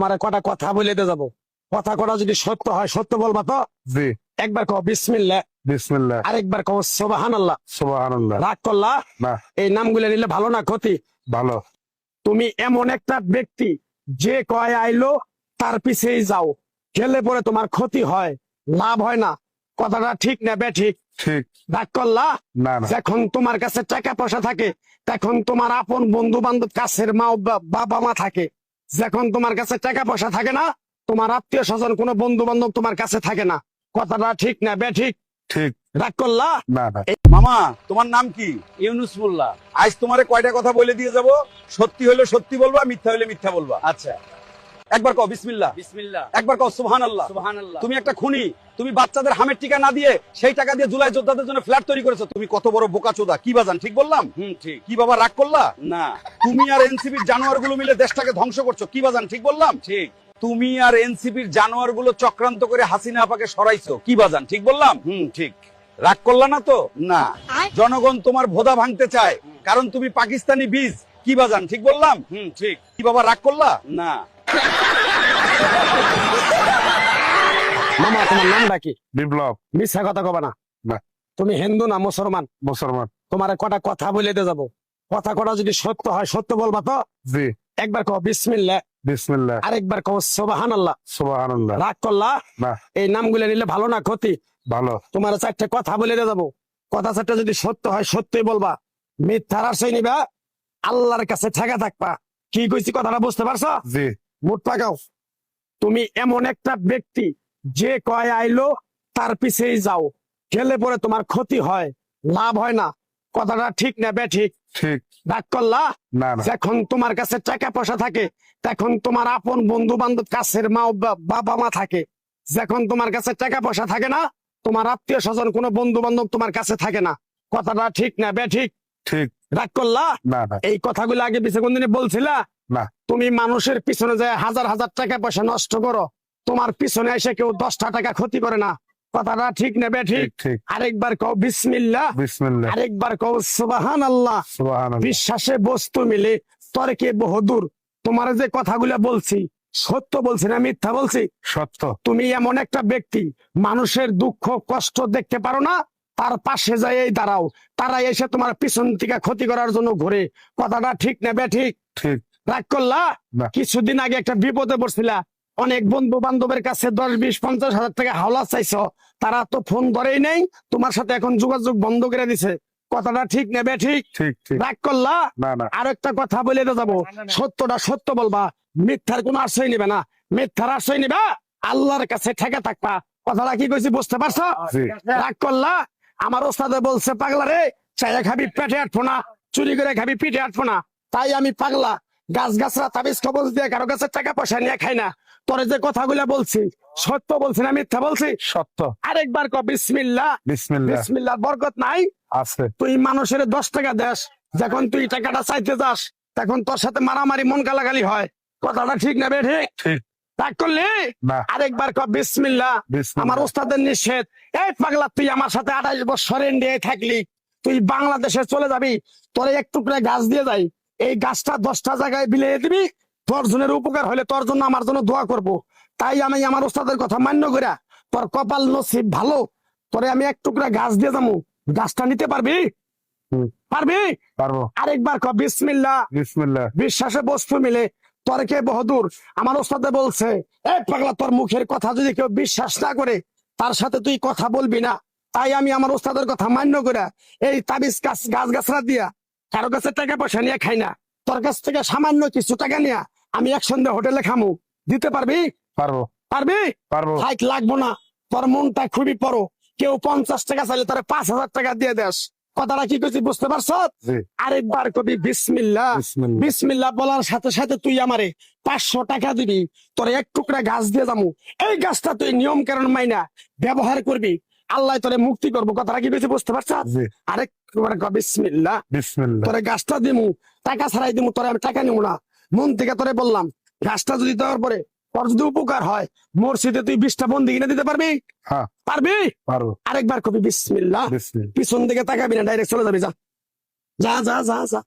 আমার কটা কথা বলে দিয়ে যাবো। কথা কটা যদি সত্য হয় সত্য বলবা তো? জি। একবার কও বিসমিল্লাহ, বিসমিল্লাহ, আরেকবার কও সুবহানাল্লাহ। সুবহানাল্লাহ। রাগ করলা? না, এই নামগুলো নিলে ভালো না ক্ষতি? ভালো। তুমি এমন একটা ব্যক্তি যে কয় আইলো তার পিছেই যাও, গেলে পরে তোমার ক্ষতি হয়, লাভ হয় না। কথাটা ঠিক না বেঠিক? ঠিক। রাগ করলা? না না, যখন তোমার কাছে টাকা পয়সা থাকে তখন তোমার আপন বন্ধু বান্ধব কাছের মা বাবা মা থাকে। যখন তোমার কাছে টাকা পয়সা থাকে না, তোমার আত্মীয় স্বজন কোনো বন্ধু বান্ধব তোমার কাছে থাকে না। কথাটা ঠিক না বেঠিক? ঠিক। রাগ করলা? না না। মামা, তোমার নাম কি? ইউনুস মোল্লা। আজ তোমারে কয়টা কথা বলে দিয়ে যাব। সত্যি হলে সত্যি বলবা, মিথ্যা হলে মিথ্যা বলবা। আচ্ছা। একবার কও বিসমিল্লাহ, বিসমিল্লাহ, একবার কও সুবহানাল্লাহ। সুবহানাল্লাহ। তুমি একটা খুনি। তুমি বাচ্চাদের হামের টিকা না দিয়ে সেই টাকা দিয়ে জুলাই যোদ্ধাদের জন্য ফ্ল্যাট তৈরি করেছো। তুমি কত বড় বোকাচোদা। কি বাজান, ঠিক বললাম? ঠিক। কি বাবা রাগ করলা? না, তুমি আর এনসিপির জানোয়ার গুলো মিলে দেশটাকে ধ্বংস করছো। কি বাজান, ঠিক বললাম? ঠিক। তুমি আর এনসিপির জানোয়ার গুলো চক্রান্ত করে হাসিনা আপাকে সরাইছো। কি বাজান, ঠিক বললাম? ঠিক। রাগ করলা না তো? না। জনগণ তোমার ভোদা ভাঙতে চায়, কারণ তুমি পাকিস্তানি বীজ। কি বাজান, ঠিক বললাম? ঠিক। কি বাবা রাগ করলা? না। মামা তোমার নামটা কি? বিপ্লব। মিথ্যা কথা কবা না। না। তুমি হিন্দু না মুসলমান? মুসলমান। তোমার কটা কথা বলে দিয়ে যাবো। কথা কটা যদি সত্য হয় সত্য বলবা তো? জি। একবার কও বিসমিল্লাহ, বিসমিল্লাহ, আরেকবার কও সুবহানাল্লাহ। সুবহানাল্লাহ। রাগ করলা? না, এই নামগুলো নিলে ভালো না ক্ষতি? ভালো। তোমার চারটে কথা বলে দিয়ে যাবো। কথা চারটে যদি সত্য হয় সত্যই বলবা, মিথ্যার আশ্রয় নিবা, আল্লাহর কাছে ঠেকা থাকবা। কি কইছি কথাটা বুঝতে পারছো? জি। মুঠ পাকাও। তুমি এমন একটা ব্যক্তি যে কয় আইলো তার পিছেই যাও, গেলে পরে তোমার ক্ষতি হয়, লাভ হয় না। কথাটা ঠিক না বেঠিক? ঠিক। রাগ করলা? না না, যখন তোমার কাছে টাকা পয়সা থাকে তখন তোমার আপন বন্ধু বান্ধব কাছের মা বাবা মা থাকে। যখন তোমার কাছে টাকা পয়সা থাকে না, তোমার আত্মীয় স্বজন কোনো বন্ধু বান্ধব তোমার কাছে থাকে না। কথাটা ঠিক না বেঠিক? ঠিক। রাগ করলা? না না, এই কথাগুলো আগে পিছে কোনদিনে বলছিলা? না। তুমি মানুষের পিছনে যায় হাজার হাজার টাকা পয়সা নষ্ট করো, তোমার পিছনে এসে কেউ 10টা টাকা ক্ষতি করে না। কথাটা ঠিক না বেঠিক? ঠিক। ঠিক। আরেকবার কও বিসমিল্লাহ, বিসমিল্লাহ, আরেকবার কও সুবহানাল্লাহ। সুবহানাল্লাহ। বিশ্বাসে বস্তু মিলে তর্কে বহুদূর। তোমার যে কথাগুলো বলছি সত্য বলছি না মিথ্যা বলছি? সত্য। তুমি এমন একটা ব্যক্তি মানুষের দুঃখ কষ্ট দেখতে পারো না, তার পাশে যাই দাঁড়াও, তারা এসে তোমার পিছন থেকে ক্ষতি করার জন্য ঘুরে। কথাটা ঠিক না বেঠিক? ঠিক। রাগ করলা? না। কিছুদিন আগে একটা বিপদে পড়ছিলা, অনেক বন্ধু বান্ধবের কাছে 10, 20, 50 হাজার টাকা হাওলা চাইছো, তারা তো ফোন ধরেই নেই, তোমার সাথে এখন যোগাযোগ বন্ধ করে দিছে। কথাটা ঠিক না বেঠিক? ঠিক। ঠিক। রাগ করলা? না না, আর একটা কথা বলে যাবো, সত্যটা সত্য বলবা, মিথ্যার কোনো আশ্রয় নিবে না। মিথ্যার আশ্রয় নিবা, আল্লাহর কাছে ঠেকে থাকবা। কথাটা কি কইছি বুঝতে পারছো? জি। রাগ করলা? আমার ওস্তাদে বলছে পাগলা রে, চাইয়া খাবি পেটে আটবো না, চুরি করে খাবি পিঠে আটবো না। তাই আমি পাগলা, গাছ গাছরা তাবিজ কবজ দিয়ে কারো কাছে টাকা পয়সা নিয়ে খাই না। তোরে যে কথাগুলো বলছি সত্য বলছি না মিথ্যা বলছি? সত্য। আরেকবার ক বিসমিল্লাহ। বিসমিল্লাহ। বিসমিল্লাহ বরকত নাই? আছে। তুই মানুষের 10 টাকা দেস, যখন তুই টাকাটা চাইতে যাস তখন তোর সাথে মারামারি মন গালাগালি হয়। কথাটা ঠিক না বেঠিক? ঠিক। রাগ করলি? না। আরেকবার ক বিসমিল্লাহ। বিসমিল্লাহ। আমার ওস্তাদের নিষেধ। এই পাগলা, তুই আমার সাথে 28 বছর ইন্ডিয়ায় থাকলি, তুই বাংলাদেশে চলে যাবি, তোরে এক টুকরা গাছ দিয়ে যাই, এই গাছটা 10টা জায়গায় বিলিয়ে দিবি, তোর জনের উপকার হলে তোর জন্য আমার জন্য দোয়া করব। তাই আমি আমার ওস্তাদের কথা মান্য করিয়া, তোর কপাল নসিব ভালো, তোরে আমি এক টুকরা গাছ দিয়ে যাবো, গাছটা নিতে পারবি? পারবি? পারবো। আরেকবার ক বিসমিল্লাহ। বিসমিল্লাহ। বিশ্বাসে বস্তু মিলে তর্কে বহুদূর। আমার ওস্তাদে বলছে, এই পাগলা, তোর মুখের কথা যদি কেউ বিশ্বাস না করে তার সাথে তুই কথা বলবি না। তাই আমি আমার ওস্তাদের কথা মান্য করে এই তাবিজ গাছ গাছরা দিয়া কারো কাছে টাকা পয়সা নিয়ে খাই না। তোর কাছ থেকে সামান্য কিছু টাকা নিয়ে আমি একসঙ্গে হোটেলে খামু, দিতে পারবি? পারবো। পারবি? পারবো। হাইট লাগবো না, তোর মনটা খুবই বড়। কেউ 50 টাকা চাইলে তোর 5,000 টাকা দিয়ে দেস। কথাটা কি করছি বুঝতে পারছ? জি। আরেকবার কবি বিসমিল্লাহ। বিসমিল্লাহ। বিসমিল্লাহ বলার সাথে সাথে তুই আমারে 500 টাকা দিবি, তোর এক টুকরা গাছ দিয়ে যাবো। এই গাছটা তুই নিয়ম কারণ মাইনা ব্যবহার করবি, আল্লাহ তোরে মুক্তি করবো। কথাটা কি বেশি বুঝতে পারছ? জি। আরেকবার ক বিসমিল্লাহ। বিসমিল্লাহ। তোরে গাছটা দিমু, টাকা ছাড়াই দিমু, তোরে আমি টাকা নিবো না, মন থেকে তোরে বললাম। গাছটা যদি দেওয়ার পরে তোর যদি উপকার হয়, মসজিদে তুই 20টা বন্দি কিনে দিতে পারবি? হ্যাঁ, পারবি? পারবো। আরেকবার কবি বিসমিল্লাহ। বিসমিল্লাহ। পিছন দিকে তাকাবি না, ডাইরেক্ট চলে যাবি। যা যা যা যা যা।